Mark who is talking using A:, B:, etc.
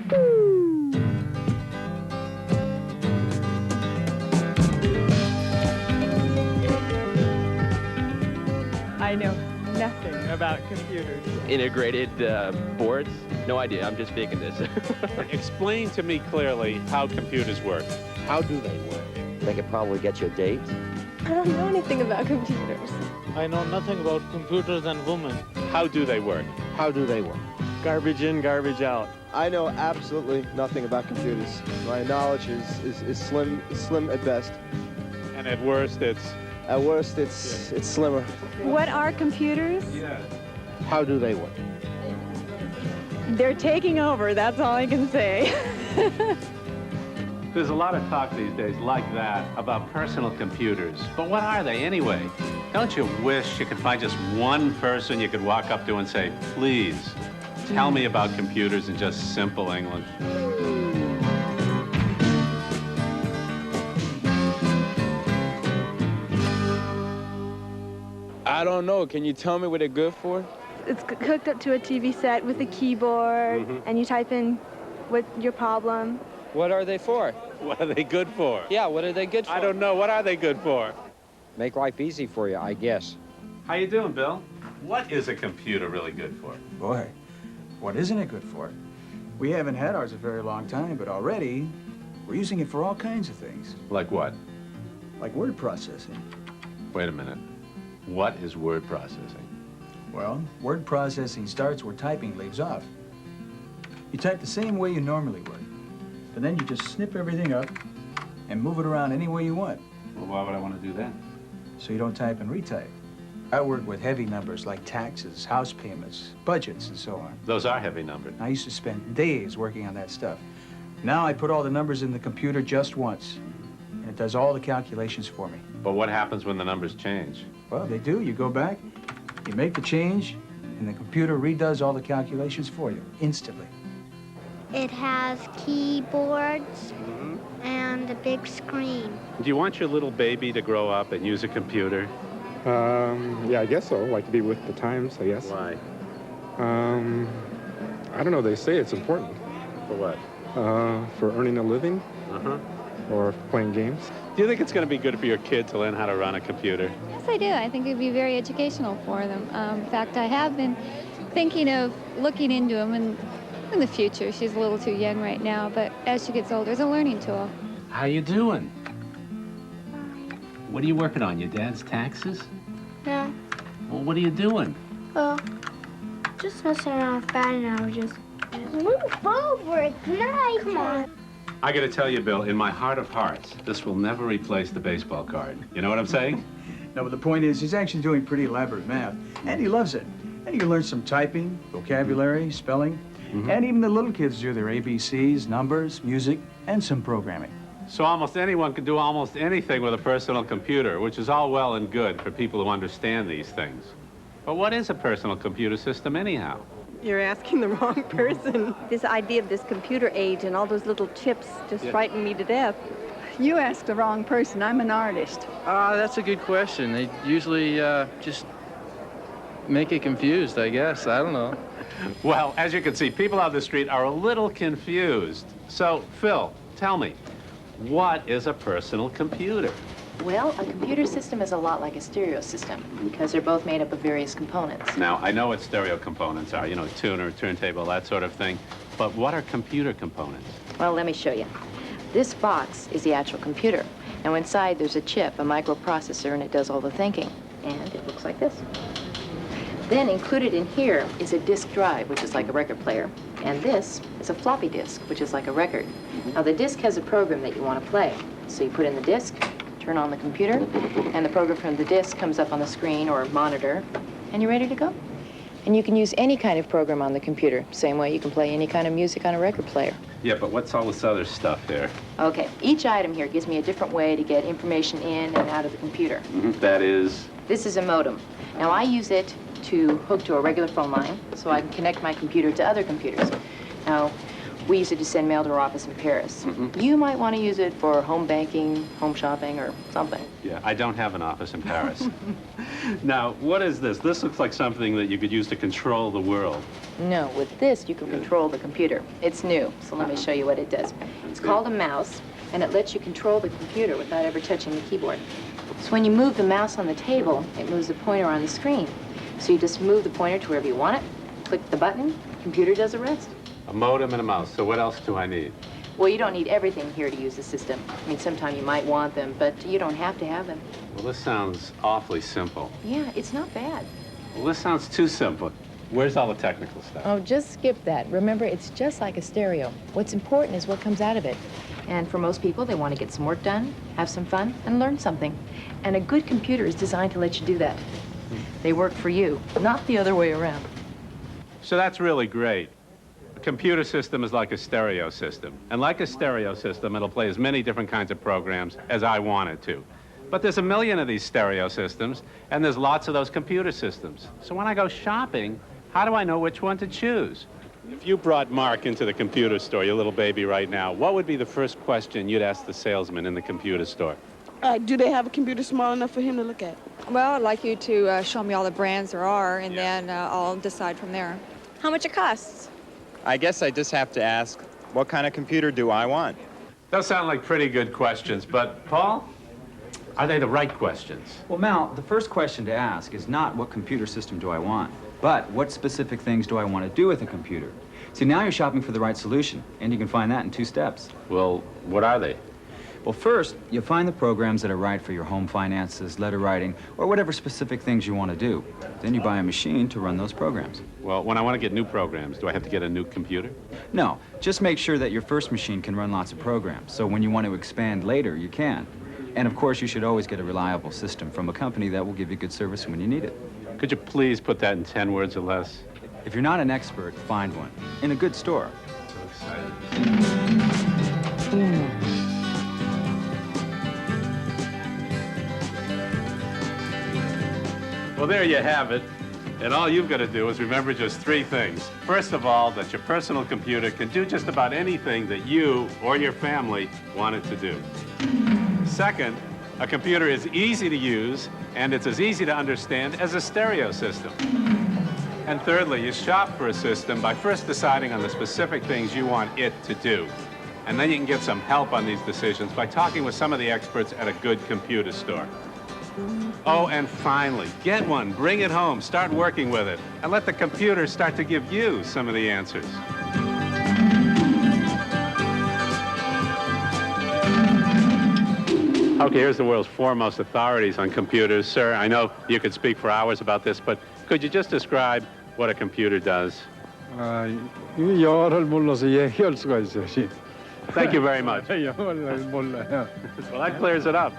A: I know nothing about computers.
B: Integrated boards? No idea, I'm just faking this.
C: Explain to me clearly how computers work.
D: How do they work?
E: They could probably get you a date.
F: I don't know anything about computers.
G: I know nothing about computers and women.
C: How do they work?
D: How do they work?
H: Garbage in, garbage out.
I: I know absolutely nothing about computers. My knowledge is slim at best.
C: And at worst, it's...
I: At worst, it's slimmer.
A: What are computers?
C: Yeah.
D: How do they work?
A: They're taking over, that's all I can say.
C: There's a lot of talk these days like that about personal computers. But what are they anyway? Don't you wish you could find just one person you could walk up to and say, please, tell me about computers in just simple English?
H: I don't know. Can you tell me what they're good for?
F: It's hooked up to a TV set with a keyboard, and you type in what your problem.
H: What are they for?
C: What are they good for?
H: Yeah, what are they good for?
C: I don't know. What are they good for?
E: Make life easy for you, I guess.
C: How you doing, Bill? What is a computer really good for?
J: Boy, what isn't it good for? We haven't had ours a very long time, but already we're using it for all kinds of things.
C: Like what?
J: Like word processing.
C: Wait a minute. What is word processing?
J: Well, word processing starts where typing leaves off. You type the same way you normally would, but then you just snip everything up and move it around any way you want.
C: Well, why would I want to do that?
J: So you don't type and retype. I work with heavy numbers like taxes, house payments, budgets, and so on.
C: Those are heavy numbers.
J: I used to spend days working on that stuff. Now I put all the numbers in the computer just once, and it does all the calculations for me.
C: But what happens when the numbers change?
J: Well, they do. You go back, you make the change, and the computer redoes all the calculations for you instantly.
K: It has keyboards and a big screen.
C: Do you want your little baby to grow up and use a computer?
L: Yeah, I guess so. Like to be with the times, I guess.
C: Why?
L: I don't know. They say it's important.
C: For what?
L: For earning a living. Or playing games.
C: Do you think it's going to be good for your kid to learn how to run a computer?
M: Yes, I do. I think it'd be very educational for them. In fact, I have been thinking of looking into them in the future. She's a little too young right now, but as she gets older, it's a learning tool.
N: How you doing? What are you working on? Your dad's taxes?
K: No.
N: Well, what are you doing?
K: Well, just messing around with Dad, and I was just move over. It's nice. Come on.
C: I got to tell you, Bill, in my heart of hearts, this will never replace the baseball card. You know what I'm saying?
J: No, but the point is, he's actually doing pretty elaborate math, and he loves it. And you can learn some typing, vocabulary, spelling, and even the little kids do their ABCs, numbers, music, and some programming.
C: So almost anyone can do almost anything with a personal computer, which is all well and good for people who understand these things. But what is a personal computer system anyhow?
A: You're asking the wrong person. This idea of this computer age and all those little chips just frighten me to death.
O: You asked the wrong person. I'm an artist.
H: That's a good question. They usually just make it confused, I guess. I don't know.
C: Well, as you can see, people on the street are a little confused. So, Phil, tell me, what is a personal computer?
P: Well, a computer system is a lot like a stereo system because they're both made up of various components.
C: Now, I know what stereo components are, you know, tuner, turntable, that sort of thing. But what are computer components?
P: Well, let me show you. This box is the actual computer. Now, inside there's a chip, a microprocessor, and it does all the thinking. And it looks like this. Then included in here is a disk drive, which is like a record player. And this is a floppy disk, which is like a record. Now, the disk has a program that you want to play. So you put in the disk, turn on the computer, and the program from the disk comes up on the screen or monitor, and you're ready to go. And you can use any kind of program on the computer, same way you can play any kind of music on a record player.
C: Yeah, but what's all this other stuff here?
P: Okay, each item here gives me a different way to get information in and out of the computer.
C: That is?
P: This is a modem. Now, I use it to hook to a regular phone line so I can connect my computer to other computers. Now, we use it to send mail to our office in Paris. You might want to use it for home banking, home shopping, or something.
C: Yeah, I don't have an office in Paris. Now, what is this? This looks like something that you could use to control the world.
P: No, with this, you can control the computer. It's new, so let me show you what it does. It's called a mouse, and it lets you control the computer without ever touching the keyboard. So when you move the mouse on the table, it moves the pointer on the screen. So you just move the pointer to wherever you want it, click the button, computer does the rest.
C: A modem and a mouse. So what else do I need?
P: Well, you don't need everything here to use the system. I mean, sometimes you might want them, but you don't have to have them.
C: Well, this sounds awfully simple.
P: Yeah, it's not bad.
C: Well, this sounds too simple. Where's all the technical stuff?
P: Oh, just skip that. Remember, it's just like a stereo. What's important is what comes out of it. And for most people, they want to get some work done, have some fun, and learn something. And a good computer is designed to let you do that. They work for you, not the other way around.
C: So that's really great. A computer system is like a stereo system. And like a stereo system, it'll play as many different kinds of programs as I want it to. But there's a million of these stereo systems, and there's lots of those computer systems. So when I go shopping, how do I know which one to choose? If you brought Mark into the computer store, your little baby right now, what would be the first question you'd ask the salesman in the computer store?
Q: Do they have a computer small enough for him to look at?
R: Well, I'd like you to show me all the brands there are, and then I'll decide from there. How much it costs?
S: I guess I just have to ask, what kind of computer do I want?
C: Those sound like pretty good questions, but Paul, are they the right questions?
T: Well, Mal, the first question to ask is not what computer system do I want, but what specific things do I want to do with a computer? See, now you're shopping for the right solution, and you can find that in 2 steps.
C: Well, what are they?
T: Well, first, you find the programs that are right for your home finances, letter writing, or whatever specific things you want to do. Then you buy a machine to run those programs.
C: Well, when I want to get new programs, do I have to get a new computer?
T: No, just make sure that your first machine can run lots of programs, so when you want to expand later, you can. And of course, you should always get a reliable system from a company that will give you good service when you need it.
C: Could you please put that in 10 words or less?
T: If you're not an expert, find one in a good store.
C: So excited. Well, there you have it. And all you've got to do is remember just 3 things. First of all, that your personal computer can do just about anything that you or your family want it to do. Second, a computer is easy to use, and it's as easy to understand as a stereo system. And thirdly, you shop for a system by first deciding on the specific things you want it to do. And then you can get some help on these decisions by talking with some of the experts at a good computer store. Oh, and finally, get one, bring it home, start working with it, and let the computer start to give you some of the answers. Okay, here's the world's foremost authorities on computers. Sir, I know you could speak for hours about this, but could you just describe what a computer does?
L: 영어를 몰라서 얘기할 수가 있어요.
C: Thank you very much.
L: 영어를 몰라요.
C: Well, that clears it up.